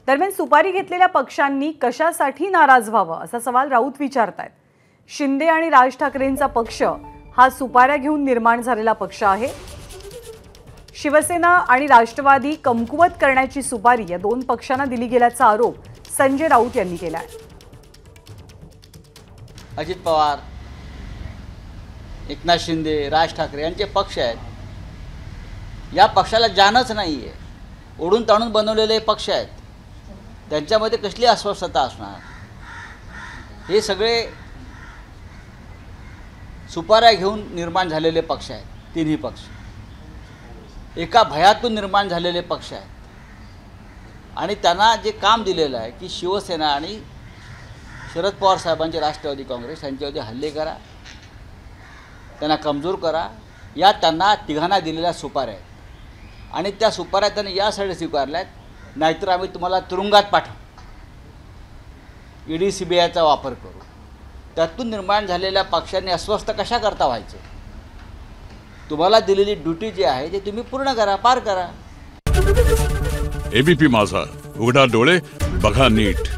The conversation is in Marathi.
दरम्यान सुपारी घेतलेल्या पक्षांनी कशासाठी नाराज व्हावं असा सवाल राऊत विचारतायत। शिंदे आणि राज ठाकरेंचा पक्ष हा सुपाऱ्या घेऊन निर्माण झालेला पक्ष आहे। शिवसेना आणि राष्ट्रवादी कमकुवत करण्याची सुपारी या दोन पक्षांना दिली गेल्याचा आरोप संजय राऊत यांनी केला आहे। अजित पवार, एकनाथ शिंदे, राज ठाकरे यांचे पक्ष आहेत। या पक्षाला जानच नाहीये, ओढून ताणून बनवलेले पक्ष आहेत। त्यांच्यामध्ये कसली अस्वस्थता असणार? हे सगळे सुपाऱ्या घेऊन निर्माण झालेले पक्ष आहेत। तिन्ही पक्ष एका भयातून निर्माण झालेले पक्ष आहेत आणि त्यांना जे काम दिलेलं आहे की शिवसेना आणि शरद पवार साहेबांचे राष्ट्रवादी काँग्रेस यांच्यावरती हल्ले करा, त्यांना कमजोर करा, या त्यांना तिघांना दिलेल्या सुपाऱ्या आहेत। आणि त्या सुपाऱ्या त्यांनी यासाठी स्वीकारल्या आहेत, नाहीतर आम्ही तुम्हाला तुरुंगात पाठवू, ईडी सीबीआयचा वापर करू। त्यातून निर्माण झालेल्या पक्षांनी अस्वस्थ कशा करता व्हायचं? तुम्हाला दिलेली ड्युटी जी आहे ते तुम्ही पूर्ण करा, पार करा। एबीपी माझा, उघडा डोळे बघा नीट।